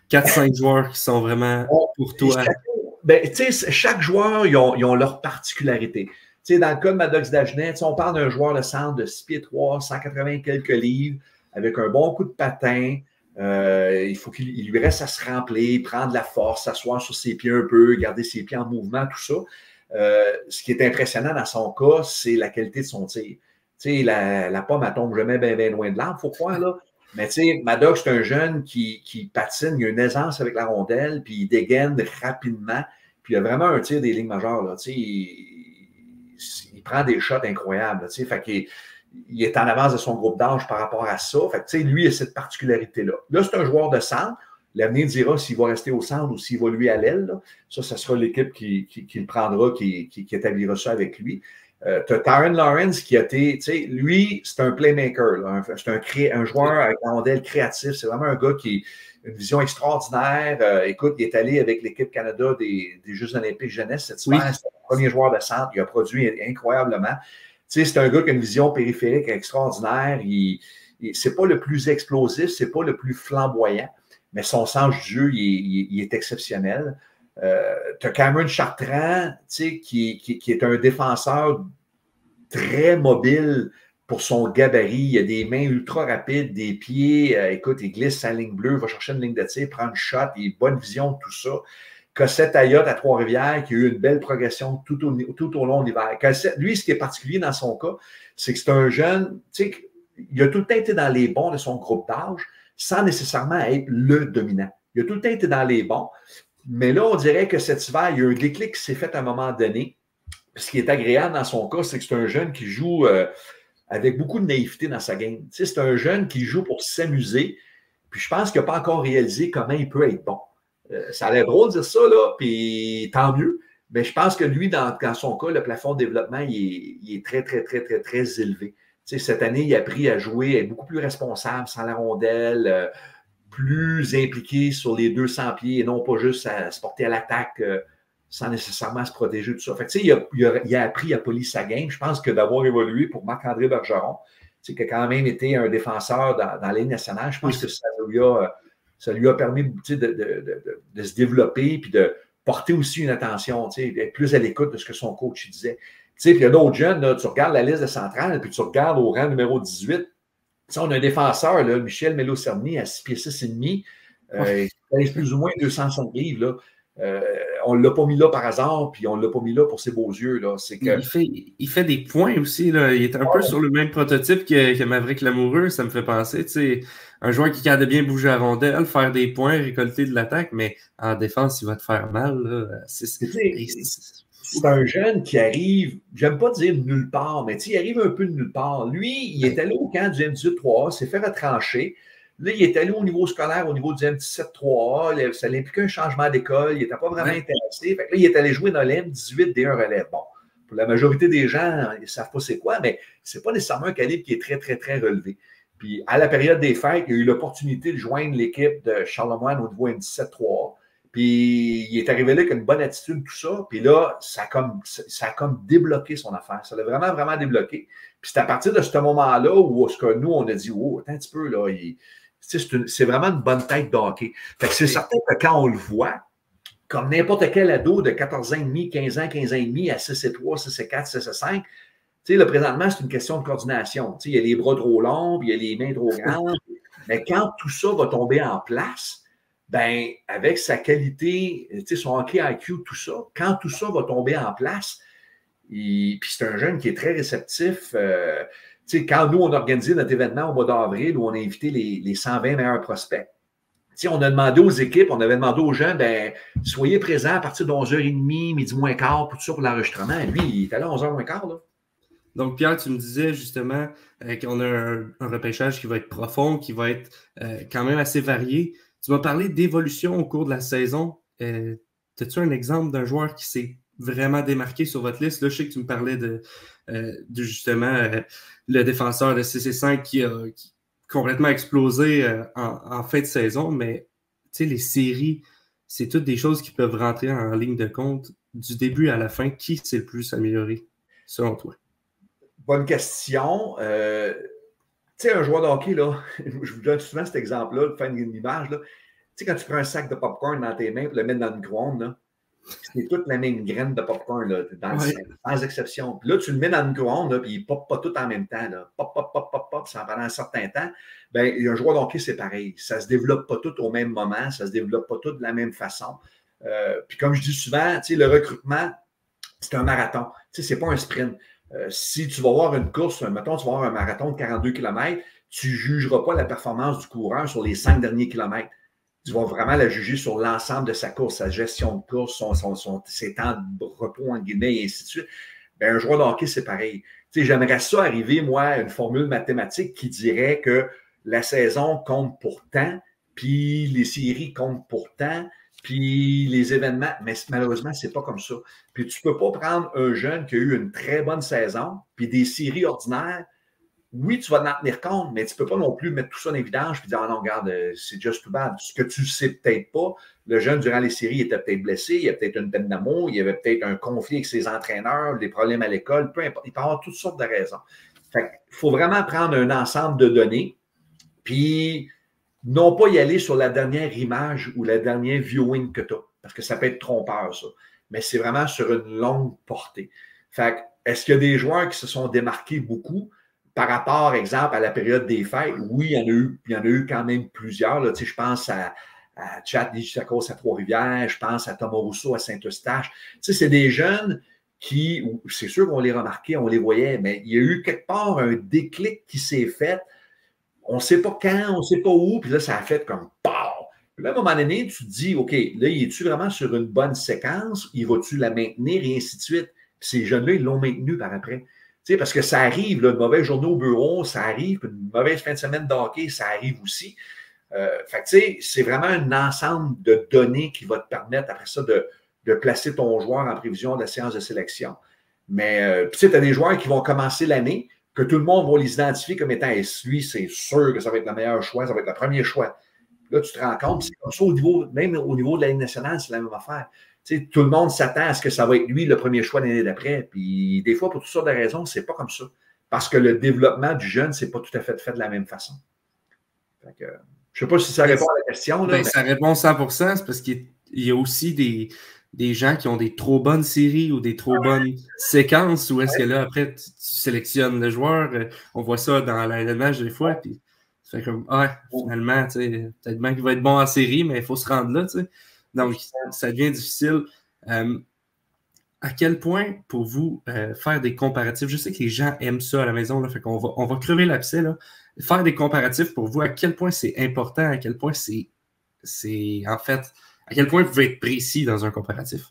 4-5 joueurs qui sont vraiment pour toi? Chaque joueur, ils ont leur particularité. Dans le cas de Maddox Dagenet, on parle d'un joueur de centre de 6 pieds 3, 180 quelques livres, avec un bon coup de patin. Il faut qu'il lui reste à se remplir, prendre la force, s'asseoir sur ses pieds un peu, garder ses pieds en mouvement, tout ça. Ce qui est impressionnant dans son cas, c'est la qualité de son tir. La pomme, elle tombe jamais bien loin de l'arbre, il faut croire, là. Mais Maddox, c'est un jeune qui patine, il a une aisance avec la rondelle, puis il dégaine rapidement, puis il a vraiment un tir des lignes majeures, là. Il prend des shots incroyables, fait qu'il il est en avance de son groupe d'âge par rapport à ça. Fait que, lui, il a cette particularité-là. Là, c'est un joueur de centre. L'avenir dira s'il va rester au centre ou s'il va lui à l'aile. Ça sera l'équipe qui le prendra, qui établira ça avec lui. Tu as Tyron Lawrence qui a été, lui, c'est un playmaker. C'est un joueur avec la rondelle créatif. C'est vraiment un gars qui a une vision extraordinaire. Écoute, il est allé avec l'équipe Canada des Jeux olympiques jeunesse cette semaine. Oui. C'est le premier joueur de centre. Il a produit incroyablement. C'est un gars qui a une vision périphérique extraordinaire. C'est pas le plus explosif, c'est pas le plus flamboyant, mais son sens du jeu, il est exceptionnel. Tu as Cameron Chartrand, qui est un défenseur très mobile pour son gabarit. Il a des mains ultra rapides, des pieds. Écoute, il glisse sa ligne bleue, va chercher une ligne de tir, prend une shot, il a bonne vision, tout ça. Cossette Ayotte à Trois-Rivières, qui a eu une belle progression tout au long de l'hiver. Lui, ce qui est particulier dans son cas, c'est que c'est un jeune, il a tout le temps été dans les bons de son groupe d'âge, sans nécessairement être le dominant. Il a tout le temps été dans les bons, mais là, on dirait que cet hiver, il y a un déclic qui s'est fait à un moment donné. Ce qui est agréable dans son cas, c'est que c'est un jeune qui joue avec beaucoup de naïveté dans sa game. C'est un jeune qui joue pour s'amuser, puis je pense qu'il n'a pas encore réalisé comment il peut être bon. Ça a l'air drôle de dire ça, là, puis tant mieux. Mais je pense que lui, dans son cas, le plafond de développement, il est très, très, très, très, très élevé. Cette année, il a appris à jouer, à être beaucoup plus responsable sans la rondelle, plus impliqué sur les 200 pieds et non pas juste à se porter à l'attaque sans nécessairement se protéger de ça. Fait que, il a appris à polir sa game. Je pense que d'avoir évolué pour Marc-André Bergeron, qui a quand même été un défenseur dans la Ligue nationale, je pense que ça lui a permis de se développer puis de porter aussi une attention, d'être plus à l'écoute de ce que son coach disait. Puis il y a d'autres jeunes, là, tu regardes la liste de centrale, puis tu regardes au rang numéro 18. On a un défenseur, là, Michel Melo-Cerny, à 6 pieds 6,5. Il pèse plus ou moins 205 livres. On ne l'a pas mis là par hasard, puis on ne l'a pas mis là pour ses beaux yeux. Là. Il fait des points aussi. Là. Il est un peu sur le même prototype que Maverick Lamoureux, ça me fait penser. Un joueur qui de bien bouger à rondelle, faire des points, récolter de l'attaque, mais en défense, il va te faire mal. Là. C'est un jeune qui arrive, j'aime pas dire de nulle part, mais il arrive un peu de nulle part. Lui, il est allé au camp du M18-3A, s'est fait retrancher. Là, il est allé au niveau scolaire, au niveau du M17-3A. Ça l'impliquait un changement d'école. Il n'était pas vraiment intéressé. Fait que là, il est allé jouer dans l'M18 D1 relève. Bon, pour la majorité des gens, ils ne savent pas c'est quoi, mais ce n'est pas nécessairement un calibre qui est très, très, très relevé. Puis, à la période des fêtes, il a eu l'opportunité de joindre l'équipe de Charlemagne au niveau M17-3A. Puis, il est arrivé là avec une bonne attitude, tout ça. Puis là, ça a comme débloqué son affaire. Ça l'a vraiment, vraiment débloqué. Puis, c'est à partir de ce moment-là où nous, on a dit, oh, attends un petit peu, là, c'est vraiment une bonne tête de hockey. Fait que c'est certain que quand on le voit, comme n'importe quel ado de 14 ans et demi, 15 ans et demi, à 6 et 3, 6 et 4, 6 et 5, là, présentement, c'est une question de coordination. Il y a les bras trop longs, puis il y a les mains trop grandes. Mais quand tout ça va tomber en place, ben, avec sa qualité, son hockey IQ, tout ça, quand tout ça va tomber en place, puis c'est un jeune qui est très réceptif. Quand nous, on a organisé notre événement au mois d'avril où on a invité les 120 meilleurs prospects, on a demandé aux équipes, on avait demandé aux jeunes, ben, soyez présents à partir de 11h30, midi moins quart, tout ça pour l'enregistrement. Lui, il est allé à 11h moins quart. Là. Donc, Pierre, tu me disais justement qu'on a un repêchage qui va être profond, qui va être quand même assez varié. Tu m'as parlé d'évolution au cours de la saison. As-tu un exemple d'un joueur qui s'est vraiment démarqué sur votre liste? Là, je sais que tu me parlais de justement le défenseur de CC5 qui a complètement explosé en fin de saison, mais les séries, c'est toutes des choses qui peuvent rentrer en ligne de compte du début à la fin. Qui s'est le plus amélioré, selon toi? Bonne question. Un joueur de hockey, là, je vous donne souvent cet exemple-là, pour faire une image. Là. Quand tu prends un sac de popcorn dans tes mains pour le mettre dans le micro-ondes, c'est toute la même graine de popcorn là, dans le sac, sans exception. Puis là, tu le mets dans le micro-ondes, puis il ne pop pas tout en même temps. Là. Pop, pop, pop, pop, pop, ça pendant un certain temps. Bien, un joueur de hockey, c'est pareil. Ça ne se développe pas tout au même moment, ça ne se développe pas tout de la même façon. Puis comme je dis souvent, le recrutement, c'est un marathon. Ce n'est pas un sprint. Si tu vas voir une course, mettons, tu vas voir un marathon de 42 km, tu ne jugeras pas la performance du coureur sur les 5 derniers kilomètres. Tu vas vraiment la juger sur l'ensemble de sa course, sa gestion de course, ses temps de repos, en guillemets, et ainsi de suite. Bien, un joueur de hockey, c'est pareil. J'aimerais ça arriver, moi, à une formule mathématique qui dirait que la saison compte pour tant, puis les séries comptent pour tant, puis les événements, mais malheureusement, c'est pas comme ça. Puis tu peux pas prendre un jeune qui a eu une très bonne saison, puis des séries ordinaires. Oui, tu vas en tenir compte, mais tu peux pas non plus mettre tout ça dans les vidanges et dire, ah non, regarde, c'est just too bad. Ce que tu sais peut-être pas, le jeune, durant les séries, il était peut-être blessé, il y a peut-être une peine d'amour, il y avait peut-être un conflit avec ses entraîneurs, des problèmes à l'école, peu importe. Il peut y avoir toutes sortes de raisons. Fait qu'il faut vraiment prendre un ensemble de données, puis non pas y aller sur la dernière image ou la dernière viewing que tu as, parce que ça peut être trompeur, ça. Mais c'est vraiment sur une longue portée. Fait que, est-ce qu'il y a des joueurs qui se sont démarqués beaucoup par rapport, exemple, à la période des fêtes? Oui, il y en a eu quand même plusieurs. Là. Je pense à Chad Digitakos à Trois-Rivières, je pense à Thomas Rousseau à Saint-Eustache. C'est des jeunes qui, c'est sûr qu'on les remarquait, on les voyait, mais il y a eu quelque part un déclic qui s'est fait. On ne sait pas quand, on ne sait pas où, puis là, ça a fait comme POW! Puis là, à un moment donné, tu te dis, OK, là, es-tu vraiment sur une bonne séquence? Il va-tu la maintenir et ainsi de suite? Puis ces jeunes-là, ils l'ont maintenu par après. Parce que ça arrive, là, une mauvaise journée au bureau, ça arrive, une mauvaise fin de semaine de hockey, ça arrive aussi. C'est vraiment un ensemble de données qui va te permettre, après ça, de placer ton joueur en prévision de la séance de sélection. Mais tu as des joueurs qui vont commencer l'année, que tout le monde va les identifier comme étant lui, c'est sûr que ça va être le meilleur choix, ça va être le premier choix. Là, tu te rends compte, c'est comme ça même au niveau de la Ligue nationale, c'est la même affaire. Tout le monde s'attend à ce que ça va être lui le premier choix l'année d'après. Puis des fois, pour toutes sortes de raisons, c'est pas comme ça. Parce que le développement du jeune, c'est pas tout à fait de la même façon. Fait que, je sais pas si ça répond à la question. Là, mais... Ça répond 100%, c'est parce qu'il y a aussi des gens qui ont des trop bonnes séries ou des trop bonnes séquences où est-ce que là, après, tu sélectionnes le joueur. On voit ça dans l'image des fois, puis ça fait comme, finalement, peut-être bien qu'il va être bon en série, mais il faut se rendre là, tu sais. Donc, ça devient difficile. À quel point, pour vous, faire des comparatifs, je sais que les gens aiment ça à la maison, là, fait qu'on on va crever l'abcès, là. Faire des comparatifs, pour vous, à quel point c'est important, à quel point c'est en fait, à quel point vous pouvez être précis dans un comparatif?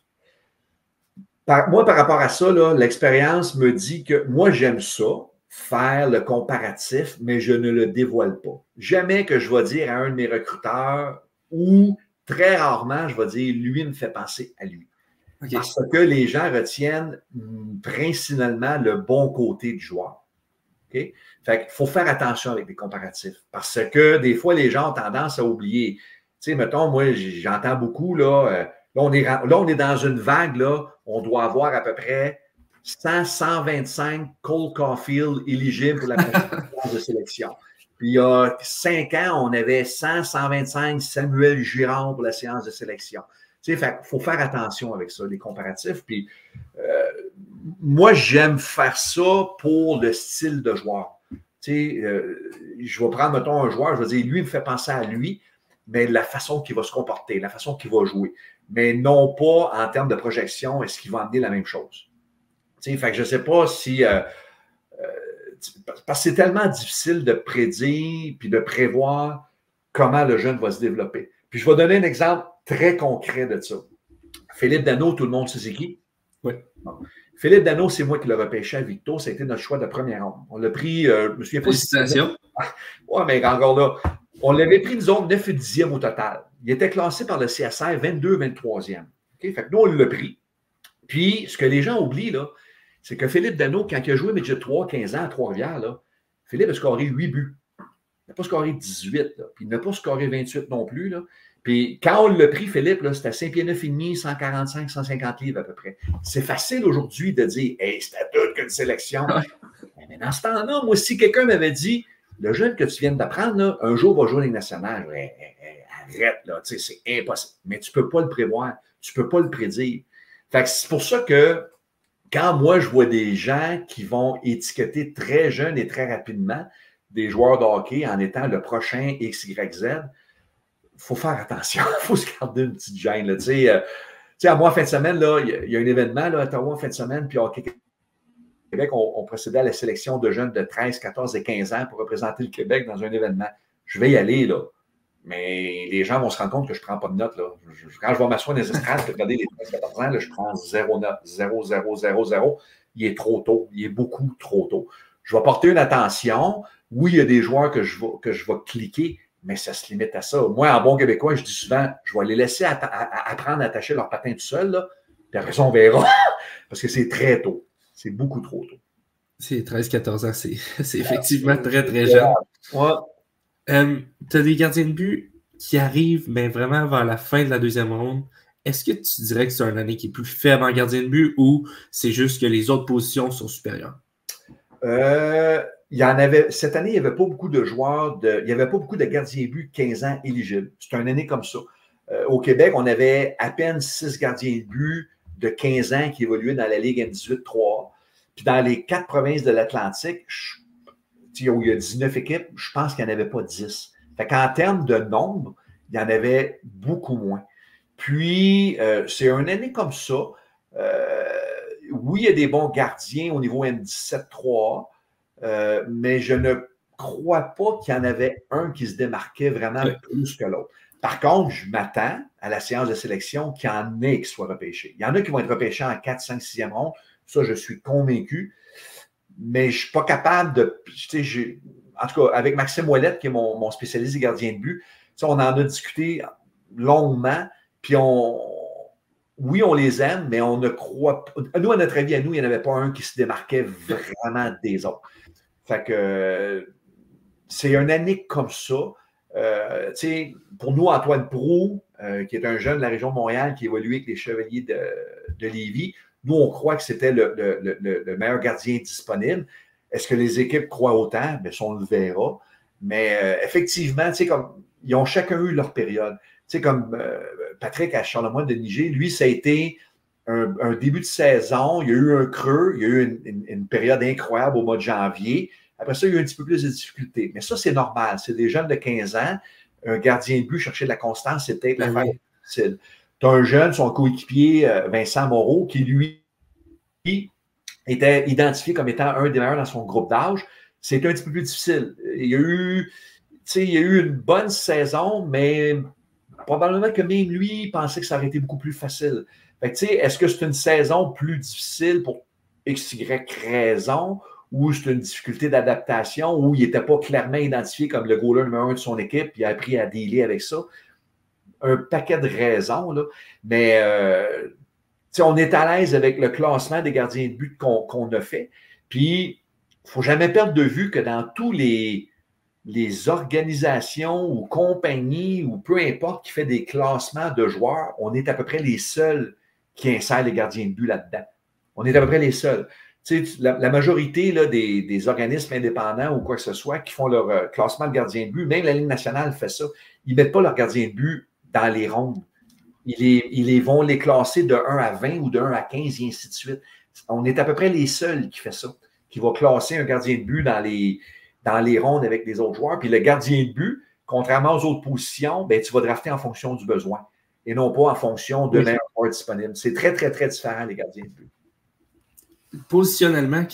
Moi, par rapport à ça, l'expérience me dit que moi, j'aime ça, faire le comparatif, mais je ne le dévoile pas. Jamais que je vais dire à un de mes recruteurs ou très rarement, je vais dire, lui me fait penser à lui. Okay. Parce que les gens retiennent principalement le bon côté du joueur. Okay? Fait qu'il faut faire attention avec les comparatifs. Parce que des fois, les gens ont tendance à oublier. Tu sais, mettons, moi, j'entends beaucoup, là, on est dans une vague, là, on doit avoir à peu près 125 Cole Caulfield éligibles pour la préparation de sélection. Puis il y a 5 ans, on avait 125 Samuel Girard pour la séance de sélection. Tu sais, il faut faire attention avec ça, les comparatifs. Puis moi, j'aime faire ça pour le style de joueur. Tu sais, je vais prendre, mettons, un joueur, je vais dire, lui, il me fait penser à lui. mais la façon qu'il va se comporter, la façon qu'il va jouer. Mais non pas en termes de projection, est-ce qu'il va amener la même chose. Fait que je ne sais pas si... parce que c'est tellement difficile de prédire puis de prévoir comment le jeune va se développer. Puis je vais donner un exemple très concret de ça. Philippe Danault, tout le monde sait c'est qui? Oui. Bon. Philippe Danault, c'est moi qui l'ai repêché à Victo. Ça a été notre choix de première ronde. On l'a pris, je me souviens pas. Félicitations. Oui, mais encore là, on l'avait pris, nous autres, 9 et 10e au total. Il était classé par le CSR 22, 23e. Okay? Fait que nous, on l'a pris. Puis, ce que les gens oublient, là, c'est que Philippe Danault, quand il a joué Midget 3, 15 ans à Trois-Rivières, là, Philippe a scoré 8 buts. Il n'a pas scoré 18, là. Puis il n'a pas scoré 28 non plus, là. Puis quand on l'a pris, Philippe, c'était 5 pieds 9 et demi, 145, 150 livres à peu près. C'est facile aujourd'hui de dire « Hey, c'était tout qu'une sélection. » Mais dans ce temps-là, moi, si quelqu'un m'avait dit « Le jeune que tu viens d'apprendre, un jour va jouer en Ligue nationale. » Arrête, là, c'est impossible. Mais tu ne peux pas le prévoir. Tu ne peux pas le prédire. Fait que c'est pour ça que quand moi, je vois des gens qui vont étiqueter très jeunes et très rapidement des joueurs de hockey en étant le prochain XYZ, il faut faire attention. Il faut se garder une petite gêne. Là. À moi, en fin de semaine, là, il y a un événement là, à Ottawa en fin de semaine, puis Hockey Québec, on procédait à la sélection de jeunes de 13, 14 et 15 ans pour représenter le Québec dans un événement. Je vais y aller, là. Mais les gens vont se rendre compte que je ne prends pas de notes. Là. Quand je vais m'asseoir dans les estrades, regarder les 13-14 ans, là, je prends 0 notes, 0, 0, 0, 0. Il est trop tôt. Il est beaucoup trop tôt. Je vais porter une attention. Oui, il y a des joueurs que je vais cliquer, mais ça se limite à ça. Moi, en bon québécois, je dis souvent, je vais les laisser apprendre à attacher leur patin tout seul, là, puis après ça, on verra. Parce que c'est très tôt. C'est beaucoup trop tôt. C'est 13-14 ans, c'est effectivement très, très jeune. Ouais. Tu as des gardiens de but qui arrivent, mais vraiment vers la fin de la deuxième ronde. Est-ce que tu dirais que c'est une année qui est plus faible en gardien de but ou c'est juste que les autres positions sont supérieures? Il y en avait, cette année, il n'y avait pas beaucoup de joueurs, il n'y avait pas beaucoup de gardiens de but de 15 ans éligibles. C'est une année comme ça. Au Québec, on avait à peine 6 gardiens de but de 15 ans qui évoluaient dans la Ligue M18-3. Puis dans les 4 provinces de l'Atlantique, où il y a 19 équipes, je pense qu'il n'y en avait pas 10. Fait qu'en termes de nombre, il y en avait beaucoup moins. Puis, c'est une année comme ça. Oui, il y a des bons gardiens au niveau M17-3, mais je ne crois pas qu'il y en avait un qui se démarquait vraiment plus que l'autre. Par contre, je m'attends à la séance de sélection qu'il y en ait qui soient repêchés. Il y en a qui vont être repêchés en 4, 5, 6e ronde. Ça, je suis convaincu. Mais je ne suis pas capable de... En tout cas, avec Maxime Ouellette, qui est mon spécialiste des gardiens de but, on en a discuté longuement. Puis oui, on les aime, mais on ne croit pas... Nous, à notre avis, il n'y en avait pas un qui se démarquait vraiment des autres. Fait que c'est une année comme ça. Pour nous, Antoine Proulx, qui est un jeune de la région de Montréal qui évolue avec les Chevaliers de Lévis, nous, on croit que c'était le meilleur gardien disponible. Est-ce que les équipes croient autant? Bien, ça, on le verra. Mais effectivement, comme, ils ont chacun eu leur période. Comme Patrick à Charlemagne de Niger, lui, ça a été un début de saison. Il y a eu un creux. Il y a eu une période incroyable au mois de janvier. Après ça, il y a eu un petit peu plus de difficultés. Mais ça, c'est normal. C'est des jeunes de 15 ans. Un gardien de but, chercher de la constance, c'est peut-être l'affaire difficile. Tu as un jeune, son coéquipier, Vincent Moreau, qui, lui, était identifié comme étant un des meilleurs dans son groupe d'âge. C'est un petit peu plus difficile. Il y a eu une bonne saison, mais probablement que même lui pensait que ça aurait été beaucoup plus facile. Fait que, est-ce que c'est une saison plus difficile pour XY raison ou c'est une difficulté d'adaptation où il n'était pas clairement identifié comme le goaler numéro 1 de son équipe puis il a appris à dealer avec ça? Un paquet de raisons, là. Mais on est à l'aise avec le classement des gardiens de but qu'on a fait. Puis, il ne faut jamais perdre de vue que dans tous les organisations ou compagnies ou peu importe qui fait des classements de joueurs, on est à peu près les seuls qui insèrent les gardiens de but là-dedans. On est à peu près les seuls. La majorité là, des organismes indépendants ou quoi que ce soit qui font leur classement de gardiens de but, même la Ligue nationale fait ça, ils ne mettent pas leurs gardiens de but dans les rondes. Ils vont les classer de 1 à 20 ou de 1 à 15 et ainsi de suite. On est à peu près les seuls qui fait ça, qui va classer un gardien de but dans les rondes avec les autres joueurs. Puis le gardien de but, Contrairement aux autres positions, ben, tu vas drafter en fonction du besoin et non pas en fonction de meilleurs joueurs disponibles. C'est très, très, très différent, les gardiens de but. Positionnellement,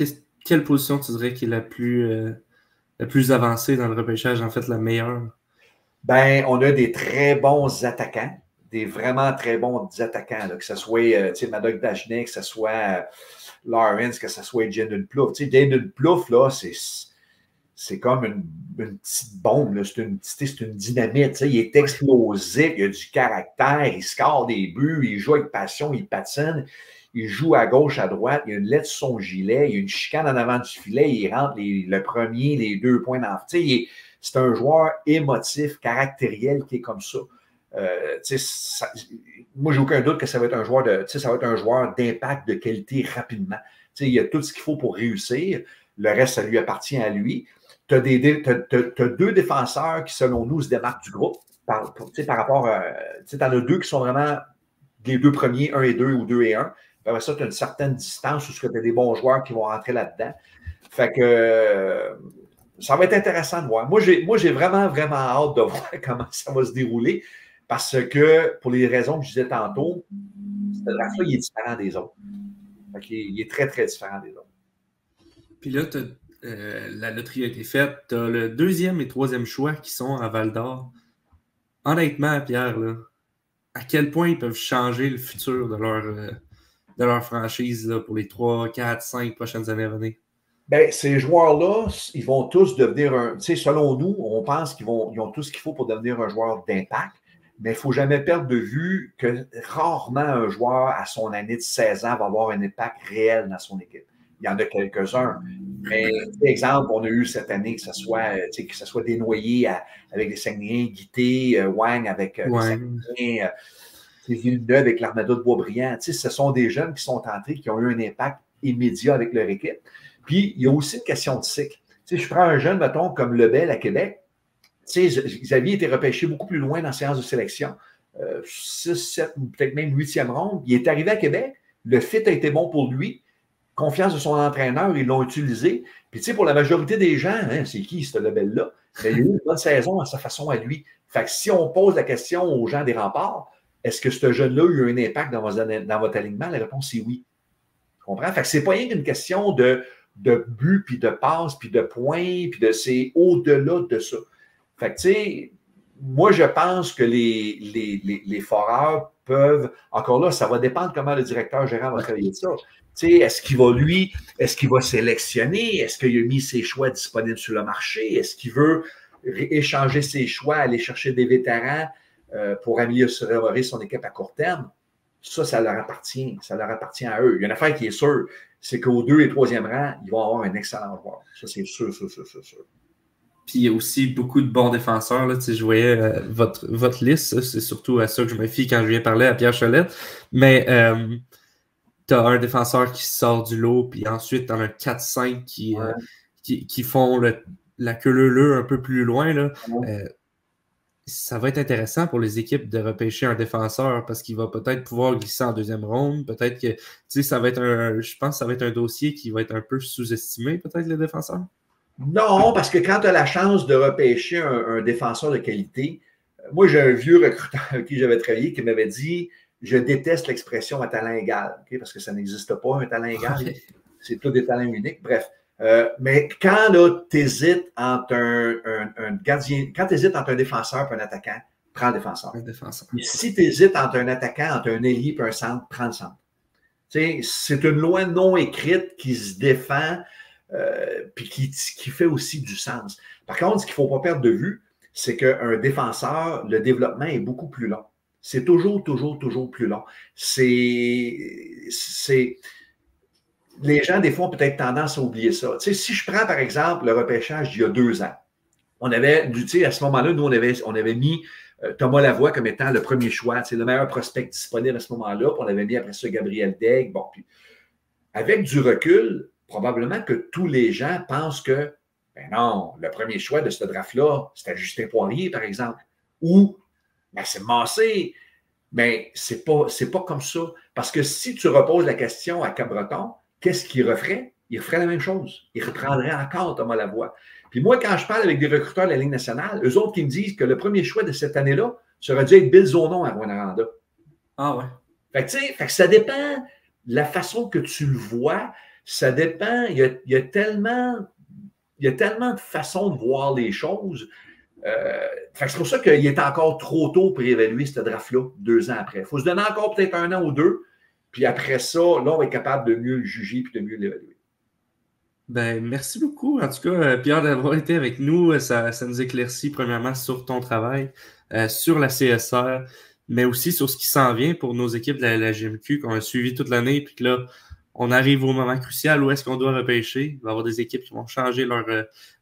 quelle position tu dirais qui est la plus avancée dans le repêchage, en fait, la meilleure? Ben, on a des très bons attaquants, des vraiment très bons attaquants, là, que ce soit Madog Dagenet, que ce soit Lawrence, que ce soit Jaden Plouffe. Jaden Plouffe, là, c'est comme une petite bombe, c'est une dynamite. Il est explosif, il a du caractère, il score des buts, il joue avec passion, il patine, il joue à gauche, à droite, il y a une lettre sur son gilet, il y a une chicane en avant du filet, il rentre le premier, les 2 points dans c'est un joueur émotif, caractériel qui est comme ça. Moi, j'ai aucun doute que ça va être un joueur d'impact, de qualité rapidement. Il y a tout ce qu'il faut pour réussir. Le reste, ça lui appartient à lui. Tu as 2 défenseurs qui, selon nous, se démarquent du groupe par rapport à. Tu en as 2 qui sont vraiment les 2 premiers, 1 et 2 ou 2 et 1. Après ça, tu as une certaine distance où tu as des bons joueurs qui vont rentrer là-dedans. Fait que ça va être intéressant de voir. Moi, j'ai vraiment, vraiment hâte de voir comment ça va se dérouler parce que, pour les raisons que je disais tantôt, ce draft-là, il est différent des autres. Il est très, très différent des autres. Puis là, la loterie a été faite. Tu as le 2e et 3e choix qui sont à Val-d'Or. Honnêtement, Pierre, là, à quel point ils peuvent changer le futur de leur franchise là, pour les 3, 4, 5 prochaines années à venir? Bien, ces joueurs-là, ils vont tous devenir selon nous, on pense qu'ils ont tout ce qu'il faut pour devenir un joueur d'impact, mais il ne faut jamais perdre de vue que rarement un joueur à son année de 16 ans va avoir un impact réel dans son équipe. Il y en a quelques-uns. Mais, par exemple, on a eu cette année que ce soit Desnoyers avec les Saguenayens, Guité, Wang avec les Saguenayens, Villeneuve avec l'Armada de Boisbriand. Ce sont des jeunes qui sont entrés, qui ont eu un impact immédiat avec leur équipe. Puis, il y a aussi une question de cycle. Je prends un jeune, mettons, comme Lebel à Québec. Xavier était repêché beaucoup plus loin dans la séance de sélection. 6, 7 ou peut-être même 8e ronde. Il est arrivé à Québec. Le fit a été bon pour lui. Confiance de son entraîneur, ils l'ont utilisé. Puis, pour la majorité des gens, c'est qui ce Lebel-là? Il a eu une bonne saison à sa façon à lui. Fait que si on pose la question aux gens des Remparts, est-ce que ce jeune-là a eu un impact dans votre alignement? La réponse est oui. Tu comprends? Fait que c'est pas rien qu'une question de but, puis de passe, puis de points, puis c'est au-delà de ça. Fait que, moi, je pense que les foreurs peuvent, encore là, ça va dépendre comment le directeur gérant va travailler ça. Est-ce qu'il va sélectionner? Est-ce qu'il a mis ses choix disponibles sur le marché? Est-ce qu'il veut échanger ses choix, aller chercher des vétérans pour améliorer son équipe à court terme? Ça leur appartient. Ça leur appartient à eux. Il y a une affaire qui est sûre, c'est qu'au 2 et 3e rang, ils vont avoir un excellent joueur. Ça, c'est sûr. Puis il y a aussi beaucoup de bons défenseurs. Là. Je voyais votre liste, c'est surtout à ça que je me fie quand je viens parler à Pierre Cholette. Mais tu as un défenseur qui sort du lot, puis ensuite tu en as 4-5 qui font la queue leu un peu plus loin. Là. Ça va être intéressant pour les équipes de repêcher un défenseur parce qu'il va peut-être pouvoir glisser en 2e ronde. Peut-être que ça va être je pense que ça va être un dossier qui va être un peu sous-estimé, peut-être, les défenseurs. Non, parce que quand tu as la chance de repêcher un défenseur de qualité, moi, j'ai un vieux recruteur avec qui j'avais travaillé qui m'avait dit « Je déteste l'expression à talent égal okay? » parce que ça n'existe pas, un talent égal. Okay. C'est tous des talents uniques. Bref. Mais quand tu hésites entre un gardien, quand tu hésites entre un défenseur et un attaquant, prends le défenseur. Mais si tu hésites entre un attaquant, entre un ailier et un centre, prends le centre. C'est une loi non écrite qui se défend puis qui fait aussi du sens. Par contre, ce qu'il ne faut pas perdre de vue, c'est qu'un défenseur, le développement est beaucoup plus long. C'est toujours plus long. Les gens, des fois, ont peut-être tendance à oublier ça. Si je prends, par exemple, le repêchage d'il y a 2 ans, on avait, à ce moment-là, nous, on avait mis Thomas Lavoie comme étant le premier choix, le meilleur prospect disponible à ce moment-là, puis on avait mis après ça Gabriel Daigle. Bon, puis avec du recul, probablement que tous les gens pensent que, ben non, le premier choix de ce draft-là, c'était Justin Poirier, par exemple, ou ben c'est Massé. Mais c'est pas comme ça. Parce que si tu reposes la question à Cabreton, qu'est-ce qu'il referait? il referait la même chose. Il reprendrait encore Thomas Lavoie. Puis moi, quand je parle avec des recruteurs de la Ligue nationale, eux autres qui me disent que le premier choix de cette année-là serait dû être Bill Zonon à Rwanda. Ah ouais. Fait que, tu sais, fait que ça dépend de la façon que tu le vois. Ça dépend. Il y a tellement de façons de voir les choses. Fait que c'est pour ça qu'il est encore trop tôt pour évaluer ce draft-là 2 ans après. Il faut se donner encore peut-être 1 an ou 2. Puis après ça, là, on va être capable de mieux le juger et de mieux l'évaluer. Ben, merci beaucoup, en tout cas, Pierre, d'avoir été avec nous. Ça nous éclaircit, premièrement, sur ton travail, sur la CSR, mais aussi sur ce qui s'en vient pour nos équipes de la GMQ qu'on a suivi toute l'année. Puis que là, on arrive au moment crucial où est-ce qu'on doit repêcher. Il va y avoir des équipes qui vont changer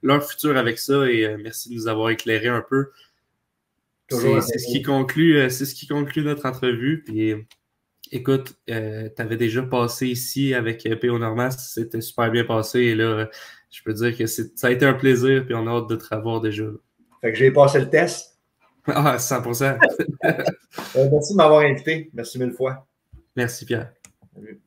leur futur avec ça. Et merci de nous avoir éclairé un peu. C'est ce qui conclut notre entrevue. Puis, écoute, tu avais déjà passé ici avec P.O. Normas, c'était super bien passé. Et là, je peux dire que ça a été un plaisir, puis on a hâte de te revoir déjà. Fait que j'ai passé le test. Ah, 100%. Merci de m'avoir invité. Merci 1000 fois. Merci, Pierre. Salut.